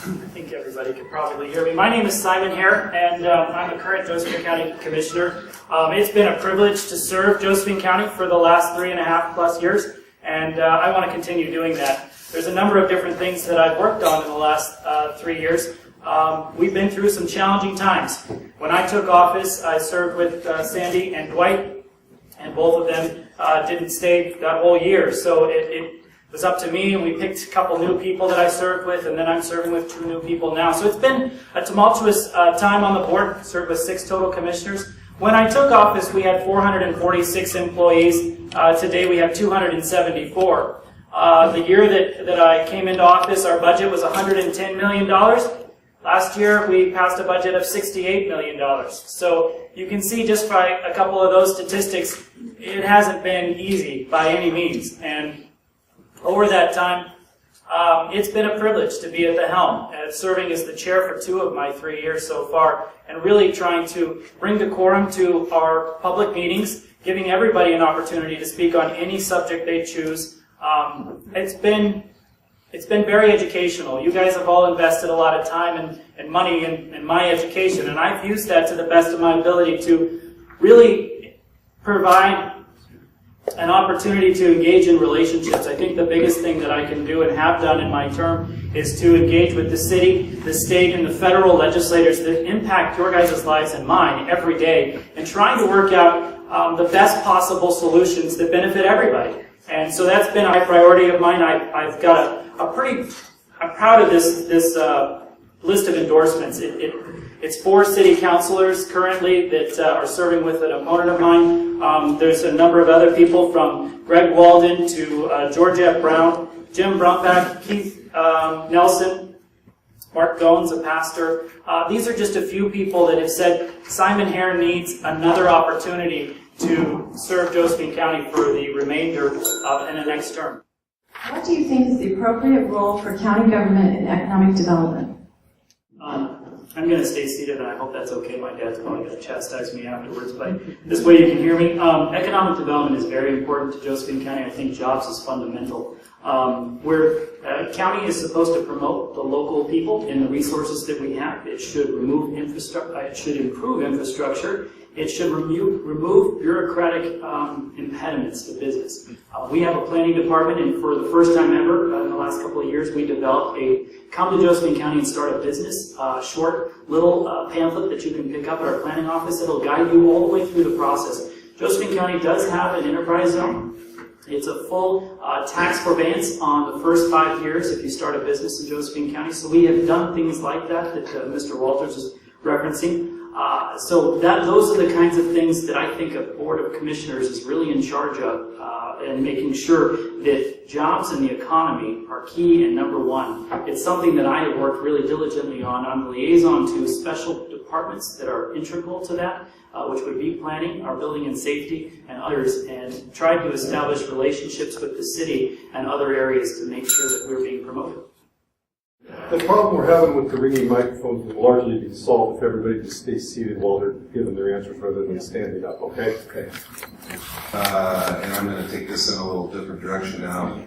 I think everybody can probably hear me. My name is Simon Hare, and I'm a current Josephine County Commissioner. It's been a privilege to serve Josephine County for the last 3.5+ years, and I want to continue doing that. There's a number of different things that I've worked on in the last 3 years. We've been through some challenging times. When I took office, I served with Sandy and Dwight, and both of them didn't stay that whole year. So it was up to me, and we picked a couple new people that I served with, and then I'm serving with 2 new people now. So it's been a tumultuous time on the board. Served with 6 total commissioners. When I took office, we had 446 employees. Today we have 274. The year that I came into office, our budget was $110 million. Last year, we passed a budget of $68 million. So you can see just by a couple of those statistics, it hasn't been easy by any means. And over that time, it's been a privilege to be at the helm, serving as the chair for 2 of my 3 years so far, and really trying to bring decorum to our public meetings, giving everybody an opportunity to speak on any subject they choose. It's been very educational. You guys have all invested a lot of time and money in my education, and I've used that to the best of my ability to really provide an opportunity to engage in relationships. I think the biggest thing that I can do and have done in my term is to engage with the city, the state, and the federal legislators that impact your guys' lives and mine every day, and trying to work out the best possible solutions that benefit everybody. And so that's been a high priority of mine. I've got I'm proud of this list of endorsements. It's 4 city councilors currently that are serving with an opponent of mine. There's a number of other people, from Greg Walden to Georgette Brown, Jim Brumbach, Keith Nelson, Mark Goens, a pastor. These are just a few people that have said Simon Hare needs another opportunity to serve Josephine County for the remainder of the next term. What do you think is the appropriate role for county government in economic development? I'm going to stay seated, and I hope that's okay. My dad's probably going to chastise me afterwards, but this way you can hear me. Economic development is very important to Josephine County. I think jobs is fundamental. County is supposed to promote the local people and the resources that we have. It should remove infrastructure. It should improve infrastructure. It should remove bureaucratic impediments to business. We have a planning department, and for the first time ever in the last couple of years, we developed a Come to Josephine County and Start a Business short little pamphlet that you can pick up at our planning office. It'll guide you all the way through the process. Josephine County does have an enterprise zone. It's a full tax forbearance on the first 5 years if you start a business in Josephine County. So we have done things like that Mr. Walters is referencing. So those are the kinds of things that I think a Board of Commissioners is really in charge of, and making sure that jobs in the economy are key and number one. It's something that I have worked really diligently on. I'm the liaison to special departments that are integral to that, which would be planning, our building and safety, and others, and try to establish relationships with the city and other areas to make sure that we're being promoted. The problem we're having with the ringing microphones will largely be solved if everybody just stays seated while they're giving their answers rather than standing up, okay? Okay. And I'm going to take this in a little different direction now.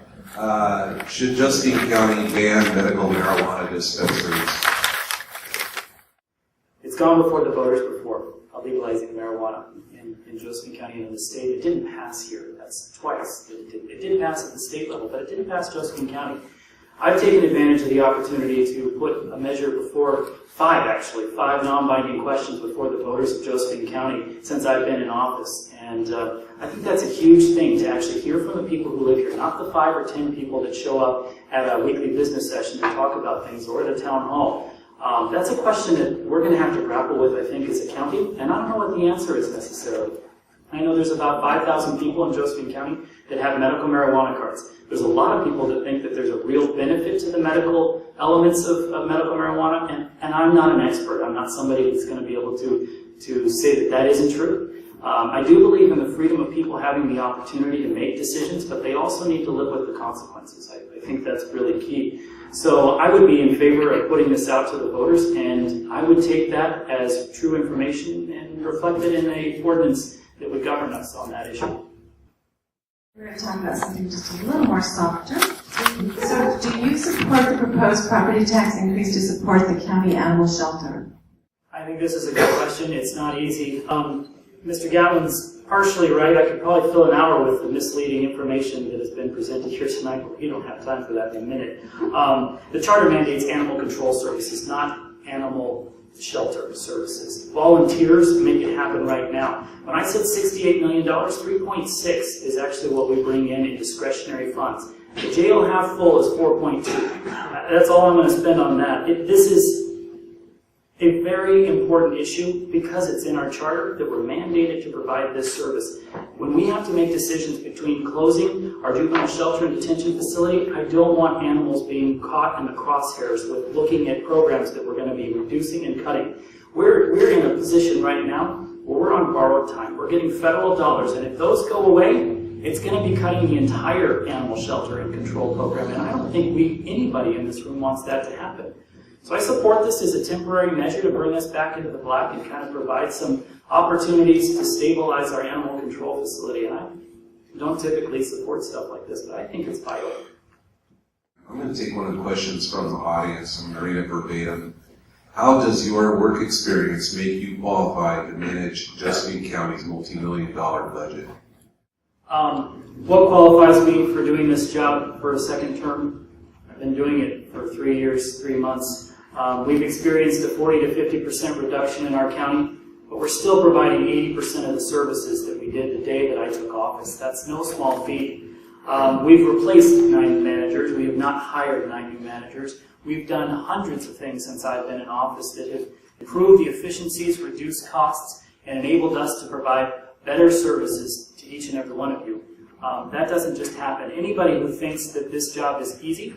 Should Josephine County ban medical marijuana dispensaries? It's gone before the voters before, legalizing marijuana in Josephine County and in the state. It didn't pass here. That's twice. It did pass at the state level, but it didn't pass Josephine County. I've taken advantage of the opportunity to put a measure before 5 non-binding questions before the voters of Josephine County since I've been in office. And I think that's a huge thing to actually hear from the people who live here, not the 5 or 10 people that show up at a weekly business session to talk about things or at a town hall. That's a question that we're going to have to grapple with, I think, as a county, and I don't know what the answer is necessarily. I know there's about 5,000 people in Josephine County that have medical marijuana cards. There's a lot of people that think that there's a real benefit to the medical elements of medical marijuana, and I'm not an expert. I'm not somebody that's going to be able to say that isn't true. I do believe in the freedom of people having the opportunity to make decisions, but they also need to live with the consequences. I think that's really key. So I would be in favor of putting this out to the voters, and I would take that as true information and reflect it in an ordinance that would govern us on that issue. We're going to talk about something just a little more softer. So do you support the proposed property tax increase to support the county animal shelter? I think this is a good question. It's not easy. Mr. Gatlin's partially right. I could probably fill an hour with the misleading information that has been presented here tonight, but we don't have time for that in a minute. The charter mandates animal control services, not animal shelter services. Volunteers make it happen right now. When I said $68 million, 3.6 is actually what we bring in discretionary funds. The jail half full is 4.2. That's all I'm going to spend on that. This is a very important issue because it's in our charter that we're mandated to provide this service. When we have to make decisions between closing our juvenile shelter and detention facility, I don't want animals being caught in the crosshairs with looking at programs that we're going to be reducing and cutting. We're in a position right now where we're on borrowed time. We're getting federal dollars, and if those go away, it's going to be cutting the entire animal shelter and control program, and I don't think anybody in this room wants that to happen. So I support this as a temporary measure to bring us back into the black and kind of provide some opportunities to stabilize our animal control facility. And I don't typically support stuff like this, but I think it's vital. I'm going to take one of the questions from the audience. I'm going to read it verbatim. How does your work experience make you qualified to manage Josephine County's multi-million-dollar budget? What qualifies me for doing this job for a second term? I've been doing it for 3 years, 3 months. We've experienced a 40 to 50% reduction in our county, but we're still providing 80% of the services that we did the day that I took office. That's no small feat. We've replaced 9 managers. We have not hired 9 new managers. We've done hundreds of things since I've been in office that have improved the efficiencies, reduced costs, and enabled us to provide better services to each and every one of you. That doesn't just happen. Anybody who thinks that this job is easy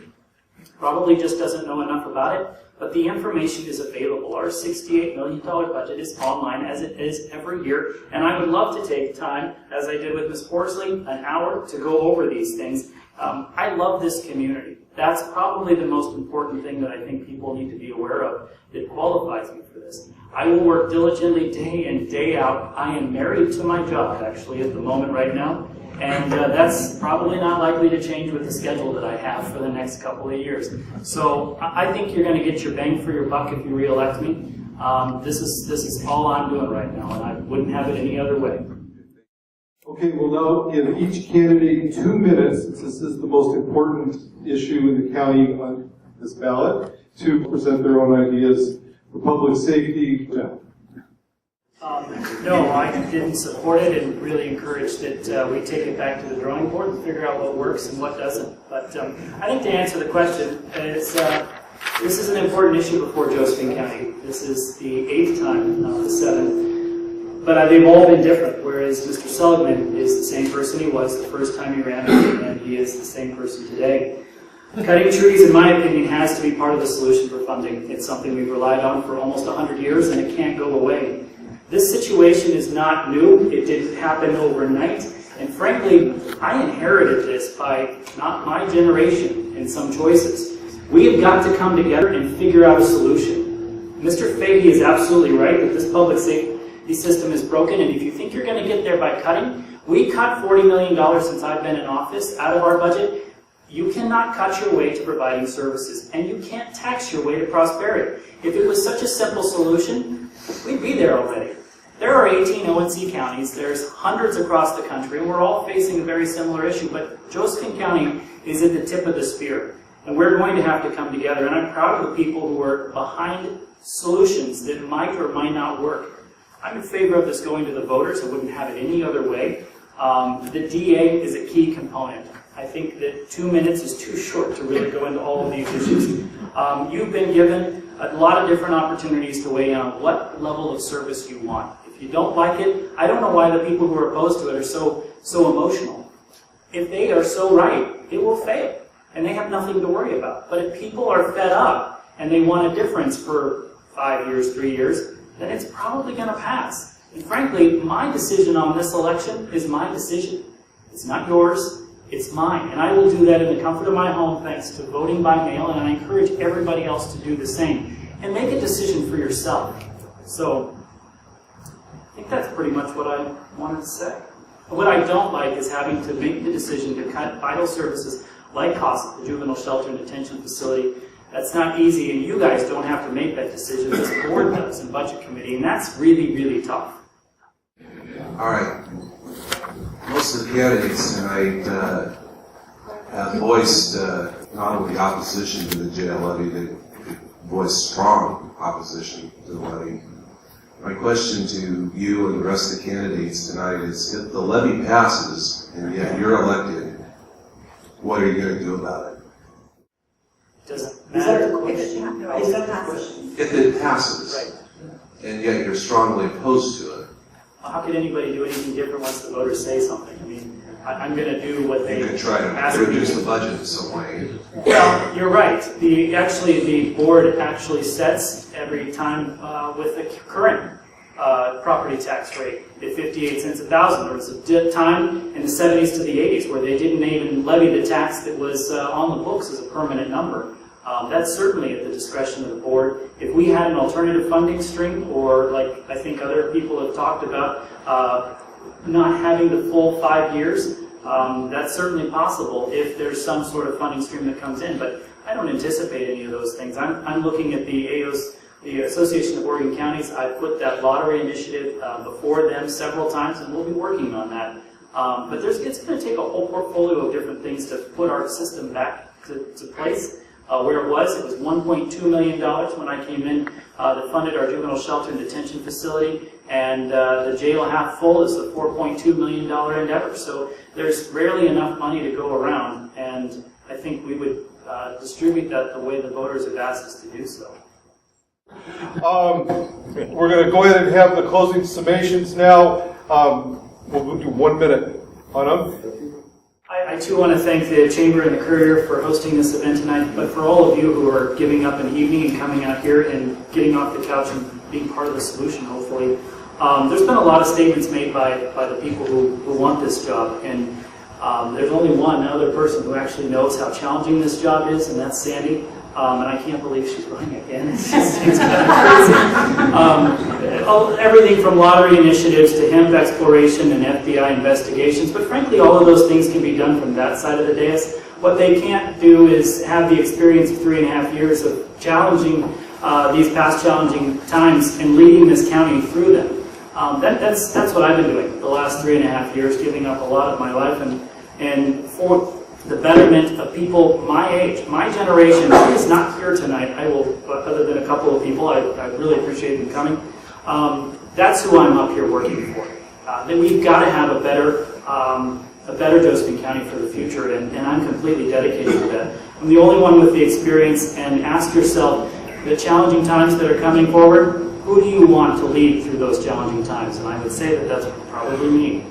probably just doesn't know enough about it, but the information is available. Our $68 million budget is online, as it is every year, and I would love to take time, as I did with Ms. Horsley, an hour to go over these things. I love this community. That's probably the most important thing that I think people need to be aware of that qualifies me for this. I will work diligently day in, day out. I am married to my job, actually, at the moment right now. And that's probably not likely to change with the schedule that I have for the next couple of years. So I think you're going to get your bang for your buck if you re-elect me. This is all I'm doing right now, and I wouldn't have it any other way. Okay, we'll now give each candidate 2 minutes, since this is the most important issue in the county on this ballot, to present their own ideas for public safety. No, I didn't support it and really encouraged that we take it back to the drawing board and figure out what works and what doesn't. But I think to answer the question, this is an important issue before Josephine County. This is the 8th time, not the 7th. But they've all been different, whereas Mr. Seligman is the same person he was the first time he ran, and he is the same person today. Cutting trees, in my opinion, has to be part of the solution for funding. It's something we've relied on for almost 100 years, and it can't go away. This situation is not new. It didn't happen overnight. And frankly, I inherited this by not my generation in some choices. We have got to come together and figure out a solution. Mr. Fahey is absolutely right that this public safety system is broken, and if you think you're going to get there by cutting, we cut $40 million since I've been in office out of our budget. You cannot cut your way to providing services, and you can't tax your way to prosperity. If it was such a simple solution, we'd be there already. There are 18 ONC counties, there's hundreds across the country, and we're all facing a very similar issue, but Josephine County is at the tip of the spear, and we're going to have to come together, and I'm proud of the people who are behind solutions that might or might not work. I'm in favor of this going to the voters. I wouldn't have it any other way. The DA is a key component. I think that 2 minutes is too short to really go into all of these issues. You've been given a lot of different opportunities to weigh in on what level of service you want. If you don't like it, I don't know why the people who are opposed to it are so emotional. If they are so right, it will fail, and they have nothing to worry about. But if people are fed up and they want a difference for 5 years, 3 years, then it's probably going to pass. And frankly, my decision on this election is my decision. It's not yours. It's mine, and I will do that in the comfort of my home thanks to voting by mail, and I encourage everybody else to do the same. And make a decision for yourself. So, I think that's pretty much what I wanted to say. What I don't like is having to make the decision to cut vital services like costs at the juvenile shelter and detention facility. That's not easy, and you guys don't have to make that decision. This board does in budget committee, and that's really, really tough. All right. Most of the candidates tonight have voiced not only opposition to the jail levy, they voiced strong opposition to the levy. My question to you and the rest of the candidates tonight is, if the levy passes and yet you're elected, what are you going to do about it? Doesn't matter. If it passes, Right. and yet you're strongly opposed to it, How could anybody do anything different once the voters say something? I mean, I'm going to do what they you could try to ask me reduce to. the budget in some way. Well, you're right. The board actually sets every time with the current property tax rate at 58 cents a thousand. There was a time in the 70s to the 80s where they didn't even levy the tax that was on the books as a permanent number. That's certainly at the discretion of the board. If we had an alternative funding stream, or like I think other people have talked about, not having the full 5 years, that's certainly possible if there's some sort of funding stream that comes in. But I don't anticipate any of those things. I'm looking at the Association of Oregon Counties. I put that lottery initiative before them several times, and we'll be working on that. But it's going to take a whole portfolio of different things to put our system back to place. Where it was $1.2 million when I came in that funded our juvenile shelter and detention facility, and the jail half full is a $4.2 million endeavor. So there's rarely enough money to go around, and I think we would distribute that the way the voters have asked us to do so. We're going to go ahead and have the closing summations now. We'll do 1 minute on them. I too want to thank the Chamber and the Courier for hosting this event tonight, but for all of you who are giving up an evening and coming out here and getting off the couch and being part of the solution, hopefully. There's been a lot of statements made by the people who want this job, and there's only one other person who actually knows how challenging this job is, and that's Sandy. And I can't believe she's running again. It's kind of crazy. Everything from lottery initiatives to hemp exploration and FBI investigations, but frankly, all of those things can be done from that side of the dais. What they can't do is have the experience of 3.5 years of challenging these past challenging times and leading this county through them. That's what I've been doing the last 3.5 years, giving up a lot of my life and for the betterment of people my age, my generation. She is not here tonight. I will, other than a couple of people, I really appreciate them coming. That's who I'm up here working for. Then we've got to have a better Josephine County for the future, and I'm completely dedicated to that. I'm the only one with the experience, and ask yourself, the challenging times that are coming forward, who do you want to lead through those challenging times? And I would say that that's probably me.